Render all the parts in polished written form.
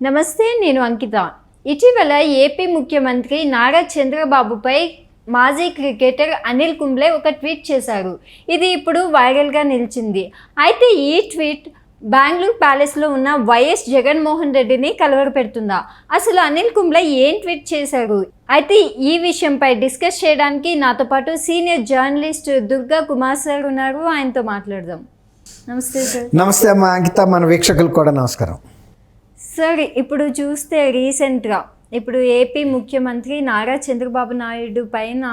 నమస్తే, నేను అంకిత. ఇటీవల ఏపీ ముఖ్యమంత్రి నారా చంద్రబాబుపై మాజీ క్రికెటర్ అనిల్ కుంబ్లే ఒక ట్వీట్ చేశారు. ఇది ఇప్పుడు వైరల్గా నిలిచింది. అయితే ఈ ట్వీట్ బెంగళూరు ప్యాలెస్లో ఉన్న వైఎస్ జగన్మోహన్ రెడ్డిని కలవరపెడుతుందా? అసలు అనిల్ కుంబ్లే ఏం ట్వీట్ చేశారు? అయితే ఈ విషయంపై డిస్కస్ చేయడానికి నాతో పాటు senior journalist Durga Kumar sir ఉన్నారు. ఆయనతో మాట్లాడదాం. నమస్తే సార్. నమస్తే అమ్మా అంకిత, మన వీక్షకులకు కూడా నమస్కారం. సార్, ఇప్పుడు చూస్తే రీసెంట్గా ఇప్పుడు ఏపీ ముఖ్యమంత్రి నారా చంద్రబాబు నాయుడు పైన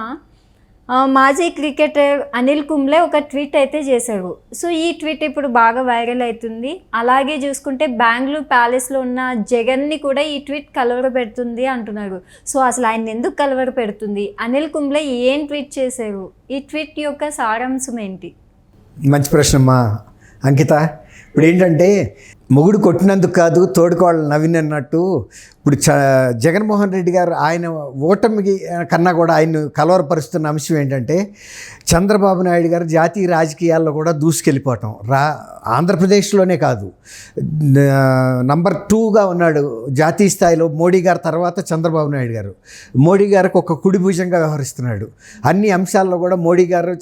మాజీ క్రికెటర్ అనిల్ కుంబ్లే ఒక ట్వీట్ అయితే చేశారు. సో ఈ ట్వీట్ ఇప్పుడు బాగా వైరల్ అవుతుంది. అలాగే చూసుకుంటే బెంగళూరు ప్యాలెస్లో ఉన్న జగన్ని కూడా ఈ ట్వీట్ కలవరపెడుతుంది అంటున్నారు. సో అసలు ఆయన ఎందుకు కలవరపెడుతుంది? అనిల్ కుంబ్లే ఏం ట్వీట్ చేశారు? ఈ ట్వీట్ యొక్క సారాంశం ఏంటి? మంచి ప్రశ్న అమ్మా అంకిత. ఇప్పుడు ఏంటంటే మొగుడు కొట్టినందుకు కాదు తోడుకోవాలి నవ్వినట్టు ఇప్పుడు జగన్మోహన్ రెడ్డి గారు ఆయన ఓటమికి కన్నా కూడా ఆయన్ను కలవరపరుస్తున్న అంశం ఏంటంటే చంద్రబాబు నాయుడు గారు జాతీయ రాజకీయాల్లో కూడా దూసుకెళ్ళిపోవటం. ఆంధ్రప్రదేశ్లోనే కాదు, నంబర్ 2గా ఉన్నాడు జాతీయ స్థాయిలో. మోడీ గారి తర్వాత చంద్రబాబు నాయుడు గారు. మోడీ గారికి ఒక కుడి భుజంగా వ్యవహరిస్తున్నాడు. అన్ని అంశాల్లో కూడా మోడీ గారు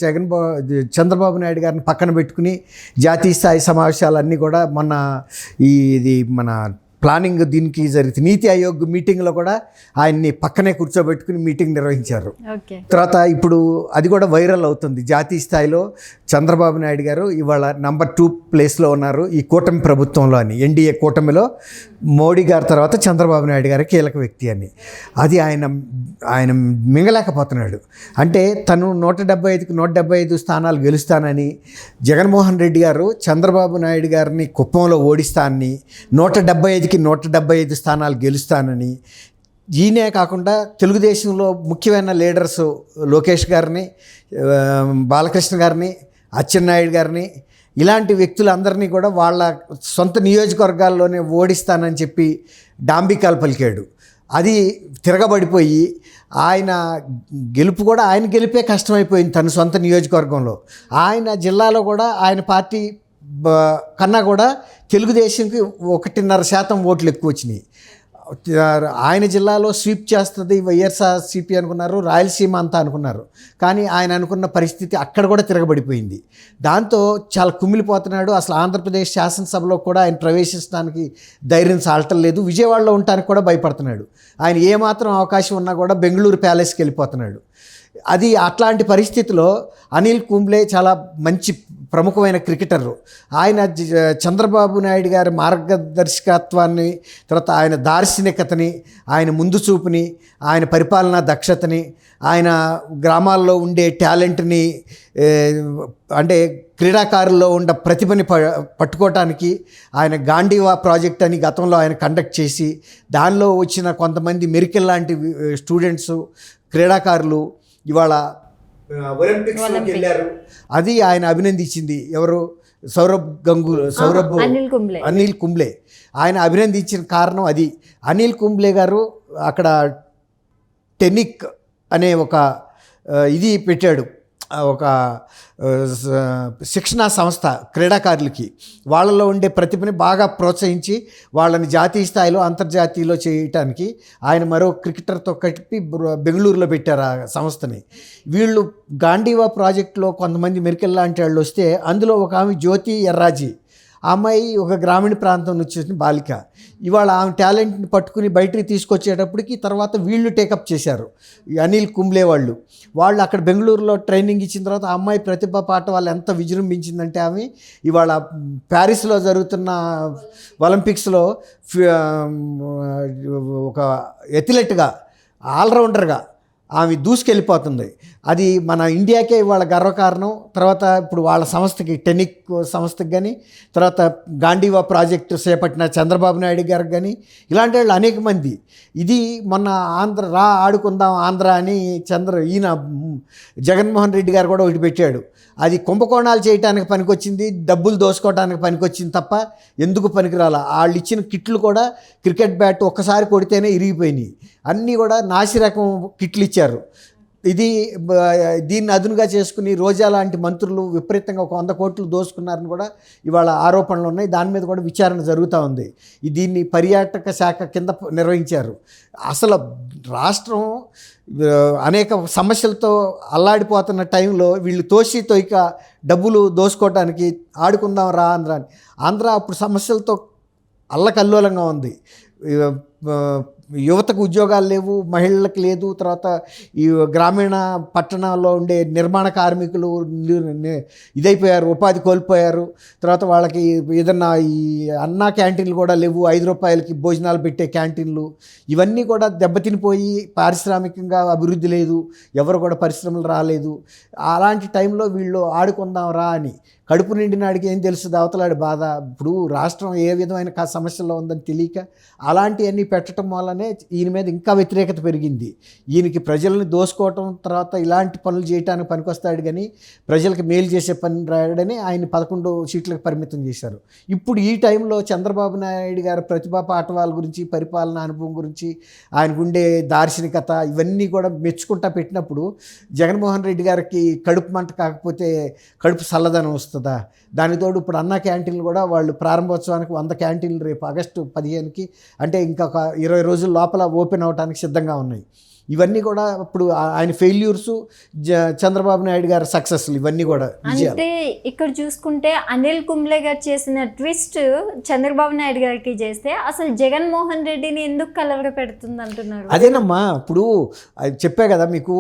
చంద్రబాబు నాయుడు గారిని పక్కన పెట్టుకుని జాతీయ స్థాయి సమావేశాలన్నీ కూడా మొన్న ఇది మన ప్లానింగ్ దీనికి జరిగింది. నీతి ఆయోగ్ మీటింగ్లో కూడా ఆయన్ని పక్కనే కూర్చోబెట్టుకుని మీటింగ్ నిర్వహించారు. తర్వాత ఇప్పుడు అది కూడా వైరల్ అవుతుంది. జాతీయ స్థాయిలో చంద్రబాబు నాయుడు గారు ఇవాళ నంబర్ 2 ప్లేస్లో ఉన్నారు ఈ కూటమి ప్రభుత్వంలో అని. ఎన్డీఏ కూటమిలో మోడీ గారి తర్వాత చంద్రబాబు నాయుడు గారు కీలక వ్యక్తి అని. అది ఆయన మింగలేకపోతున్నాడు. అంటే తను 175కి 175 స్థానాలు గెలుస్తానని, జగన్మోహన్ రెడ్డి గారు చంద్రబాబు నాయుడు గారిని కుప్పంలో ఓడిస్తానని, 175కి 175 స్థానాలు గెలుస్తానని, ఈయనే కాకుండా తెలుగుదేశంలో ముఖ్యమైన లీడర్స్ లోకేష్ గారిని, బాలకృష్ణ గారిని, అచ్చెన్నాయుడు గారిని, ఇలాంటి వ్యక్తులందరినీ కూడా వాళ్ళ సొంత నియోజకవర్గాల్లోనే ఓడిస్తానని చెప్పి డాంబికాలు పలికాడు. అది తిరగబడిపోయి ఆయన గెలుపు కూడా ఆయన గెలిపే కష్టమైపోయింది తన సొంత నియోజకవర్గంలో. ఆయన జిల్లాలో కూడా ఆయన పార్టీ కన్నా కూడా తెలుగుదేశంకి 1.5% ఓట్లు ఎక్కువ వచ్చినాయి. ఆయన జిల్లాలో స్వీప్ చేస్తుంది వైఎస్ఆర్సీపీ అనుకున్నారు, రాయలసీమ అంతా అనుకున్నారు. కానీ ఆయన అనుకున్న పరిస్థితి అక్కడ కూడా తిరగబడిపోయింది. దాంతో చాలా కుమిలిపోతున్నాడు. అసలు ఆంధ్రప్రదేశ్ శాసనసభలో కూడా ఆయన ప్రవేశించడానికి ధైర్యం సాల్టం లేదు. విజయవాడలో ఉండటానికి కూడా భయపడుతున్నాడు. ఆయన ఏమాత్రం అవకాశం ఉన్నా కూడా బెంగళూరు ప్యాలెస్కి వెళ్ళిపోతున్నాడు. అది అట్లాంటి పరిస్థితిలో అనిల్ కుంబ్లే చాలా మంచి ప్రముఖమైన క్రికెటరు. ఆయన చంద్రబాబు నాయుడు గారి మార్గదర్శకత్వాన్ని, తర్వాత ఆయన దార్శనికతని, ఆయన ముందు చూపుని, ఆయన పరిపాలనా దక్షతని, ఆయన గ్రామాల్లో ఉండే టాలెంట్ని, అంటే క్రీడాకారుల్లో ఉన్న ప్రతిభని పట్టుకోవటానికి ఆయన గాంధీవా ప్రాజెక్ట్ అని గతంలో ఆయన కండక్ట్ చేసి దానిలో వచ్చిన కొంతమంది మెరికల్ లాంటి స్టూడెంట్స్, క్రీడాకారులు ఇవాళ ఒలింపిక్స్లోకి వెళ్ళారు. అది ఆయన అభినందించింది. ఎవరు? అనిల్ కుంబ్లే. ఆయన అభినందించిన కారణం అది. అనిల్ కుంబ్లే గారు అక్కడ టెనిక్ అనే ఒక ఇది పెట్టాడు, ఒక శిక్షణా సంస్థ క్రీడాకారులకి. వాళ్ళలో ఉండే ప్రతిభని బాగా ప్రోత్సహించి వాళ్ళని జాతీయ స్థాయిలో అంతర్జాతీయలో చేయటానికి ఆయన మరో క్రికెటర్తో కలిపి బెంగళూరులో పెట్టారు ఆ సంస్థని. వీళ్ళు గాంధీవా ప్రాజెక్టులో కొంతమంది మెరికల్ లాంటి వాళ్ళు వస్తే అందులో ఒక ఆమె జ్యోతి ఎర్రాజీ. ఆ అమ్మాయి ఒక గ్రామీణ ప్రాంతం నుంచి వచ్చిన బాలిక. ఇవాళ ఆమె టాలెంట్ని పట్టుకుని బయటికి తీసుకొచ్చేటప్పటికి తర్వాత వీళ్ళు టేకప్ చేశారు ఈ అనిల్ కుంబ్లే వాళ్ళు అక్కడ బెంగళూరులో ట్రైనింగ్ ఇచ్చిన తర్వాత ఆ అమ్మాయి ప్రతిభ పాట వాళ్ళు ఎంత విజృంభించిందంటే ఆమె ఇవాళ ప్యారిస్లో జరుగుతున్న ఒలింపిక్స్లో ఒక ఎథ్లెట్గా, ఆల్రౌండర్గా ఆమె దూసుకెళ్ళిపోతుంది. అది మన ఇండియాకే ఇవాళ గర్వకారణం. తర్వాత ఇప్పుడు వాళ్ళ సంస్థకి, టెనిక్ సంస్థకి కానీ, తర్వాత గాంధీవా ప్రాజెక్టు చేపట్టిన చంద్రబాబు నాయుడు గారికి కానీ, ఇలాంటి వాళ్ళు అనేక మంది. ఇది మొన్న ఆడుకుందాం ఆంధ్ర అని ఈయన జగన్మోహన్ రెడ్డి గారు కూడా ఒకటి పెట్టాడు. అది కుంభకోణాలు చేయడానికి పనికొచ్చింది, డబ్బులు దోసుకోవడానికి పనికొచ్చింది తప్ప ఎందుకు పనికిరాల. వాళ్ళు ఇచ్చిన కిట్లు కూడా క్రికెట్ బ్యాట్ ఒక్కసారి కొడితేనే ఇరిగిపోయినాయి. అన్నీ కూడా నాసి రకం కిట్లు ఇచ్చారు. ఇది దీన్ని అదునుగా చేసుకుని రోజా లాంటి మంత్రులు విపరీతంగా ఒక 100 కోట్లు దోసుకున్నారని కూడా ఇవాళ ఆరోపణలు ఉన్నాయి. దాని మీద కూడా విచారణ జరుగుతూ ఉంది. దీన్ని పర్యాటక శాఖ కింద నిర్వహించారు. అసలు రాష్ట్రం అనేక సమస్యలతో అల్లాడిపోతున్న టైంలో వీళ్ళు తోక డబ్బులు దోసుకోవడానికి ఆడుకుందాం రా ఆంధ్ర అప్పుడు సమస్యలతో అల్లకల్లోలంగా ఉంది. యువతకు ఉద్యోగాలు లేవు, మహిళలకు లేదు. తర్వాత ఈ గ్రామీణ పట్టణాల్లో ఉండే నిర్మాణ కార్మికులు ఇదైపోయారు, ఉపాధి కోల్పోయారు. తర్వాత వాళ్ళకి ఏదన్నా ఈ అన్నా క్యాంటీన్లు కూడా లేవు, 5 రూపాయలకి భోజనాలు పెట్టే క్యాంటీన్లు. ఇవన్నీ కూడా దెబ్బతినిపోయి పారిశ్రామికంగా అభివృద్ధి లేదు, ఎవరు కూడా పరిశ్రమలు రాలేదు. అలాంటి టైంలో వీళ్ళు ఆడుకుందాం రా అని కడుపు నిండినాడికి ఏం తెలుస్తుంది అవతలాడి బాధ. ఇప్పుడు రాష్ట్రం ఏ విధమైన సమస్యల్లో ఉందని తెలియక అలాంటివన్నీ పెట్టడం వల్లనే ఈయన మీద ఇంకా వ్యతిరేకత పెరిగింది. ఈయనకి ప్రజల్ని దోసుకోవటం, తర్వాత ఇలాంటి పనులు చేయడానికి పనికొస్తాడు కానీ ప్రజలకు మేలు చేసే పని రాయడని ఆయన 11 సీట్లకు పరిమితం చేశారు. ఇప్పుడు ఈ టైంలో చంద్రబాబు నాయుడు గారి ప్రతిభా పాఠవాల గురించి, పరిపాలన అనుభవం గురించి, ఆయనకుండే దార్శనికత ఇవన్నీ కూడా మెచ్చుకుంటా పెట్టినప్పుడు జగన్మోహన్ రెడ్డి గారికి కడుపు మంట కాకపోతే కడుపు చల్లదనం వస్తుందా? దాని తోడు ఇప్పుడు అన్నా క్యాంటీన్లు కూడా వాళ్ళు ప్రారంభోత్సవానికి 100 క్యాంటీన్లు రేపు ఆగస్టు 15కి అంటే ఇంకొక 20 రోజుల లోపల ఓపెన్ అవడానికి సిద్ధంగా ఉన్నాయి. ఇవన్నీ కూడా ఇప్పుడు ఆయన ఫెయిల్యూర్స్, చంద్రబాబు నాయుడు గారి సక్సెస్లు ఇవన్నీ కూడా. అంటే ఇక్కడ చూసుకుంటే అనిల్ కుంబ్లే గారు చేసిన ట్విస్ట్ చంద్రబాబు నాయుడు గారికి చేస్తే అసలు జగన్మోహన్ రెడ్డిని ఎందుకు కలవర పెడుతుంది అంటున్నారు? అదేనమ్మా, ఇప్పుడు చెప్పా కదా మీకు,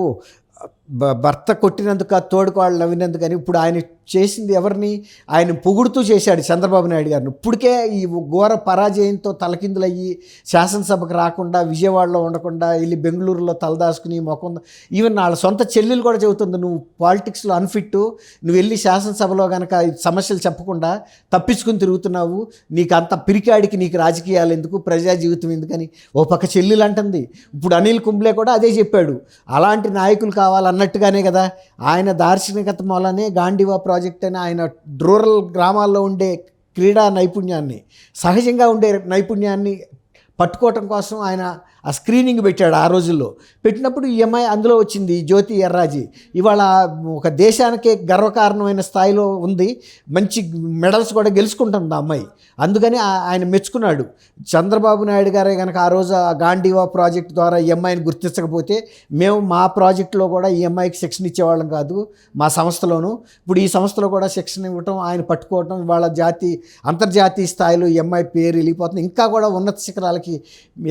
భర్త కొట్టినందుకు తోడుకోవాలి నవ్వినందుకని. ఇప్పుడు ఆయన చేసింది ఎవరిని? ఆయన పొగుడుతూ చేశాడు చంద్రబాబు నాయుడు గారిని. ఇప్పటికే ఈ ఘోర పరాజయంతో తలకిందులయ్యి శాసనసభకు రాకుండా, విజయవాడలో ఉండకుండా వెళ్ళి బెంగళూరులో తలదాచుకుని మొఖం, ఈవెన్ వాళ్ళ సొంత చెల్లెలు కూడా చెబుతుంది, నువ్వు పాలిటిక్స్లో అన్ఫిట్, నువ్వు వెళ్ళి శాసనసభలో కనుక సమస్యలు చెప్పకుండా తప్పించుకుని తిరుగుతున్నావు, నీకు అంత పిరికాడికి నీకు రాజకీయాలు ఎందుకు, ప్రజా జీవితం ఎందుకని ఓ పక్క చెల్లెలు అంటుంది. ఇప్పుడు అనిల్ కుంబ్లే కూడా అదే చెప్పాడు. అలాంటి నాయకులు కావాలన్నట్టుగానే కదా ఆయన దార్శనికత మూలనే గాంధీవా ప్రాజెక్ట్ అని ఆయన రూరల్ గ్రామాల్లో ఉండే క్రీడా నైపుణ్యాన్ని, సహజంగా ఉండే నైపుణ్యాన్ని పట్టుకోవటం కోసం ఆయన ఆ స్క్రీనింగ్ పెట్టాడు. ఆ రోజుల్లో పెట్టినప్పుడు ఈ అమ్మాయి అందులో వచ్చింది, జ్యోతి ఎర్రాజీ. ఇవాళ ఒక దేశానికే గర్వకారణమైన స్థాయిలో ఉంది, మంచి మెడల్స్ కూడా గెలుచుకుంటుంది ఆ అమ్మాయి. అందుకని ఆయన మెచ్చుకున్నాడు. చంద్రబాబు నాయుడు గారే కనుక ఆ రోజు ఆ గాంధీవా ప్రాజెక్ట్ ద్వారా ఈ అమ్మాయిని గుర్తించకపోతే మేము మా ప్రాజెక్టులో కూడా ఈ అమ్మాయికి శిక్షణ ఇచ్చేవాళ్ళం కాదు, మా సంస్థలోను. ఇప్పుడు ఈ సంస్థలో కూడా శిక్షణ ఇవ్వటం, ఆయన పట్టుకోవటం, ఇవాళ అంతర్జాతీయ స్థాయిలో ఈ అమ్మాయి పేరు వెళ్ళిపోతుంది. ఇంకా కూడా ఉన్నత శిఖరాలకి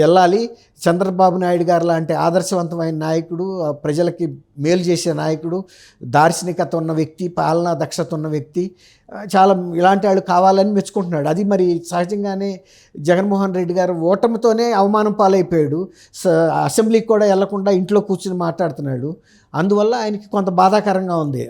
వెళ్ళాలి. చంద్రబాబు నాయుడు గారు లాంటి ఆదర్శవంతమైన నాయకుడు, ప్రజలకి మేలు చేసే నాయకుడు, దార్శనికత ఉన్న వ్యక్తి, పాలనా దక్షత ఉన్న వ్యక్తి, చాలా ఇలాంటి వాళ్ళు కావాలని మెచ్చుకుంటున్నాడు. అది మరి సహజంగానే జగన్మోహన్ రెడ్డి గారు ఓటమితోనే అవమానం పాలైపోయాడు. అసెంబ్లీకి కూడా వెళ్లకుండా ఇంట్లో కూర్చుని మాట్లాడుతున్నాడు. అందువల్ల ఆయనకి కొంత బాధాకరంగా ఉంది.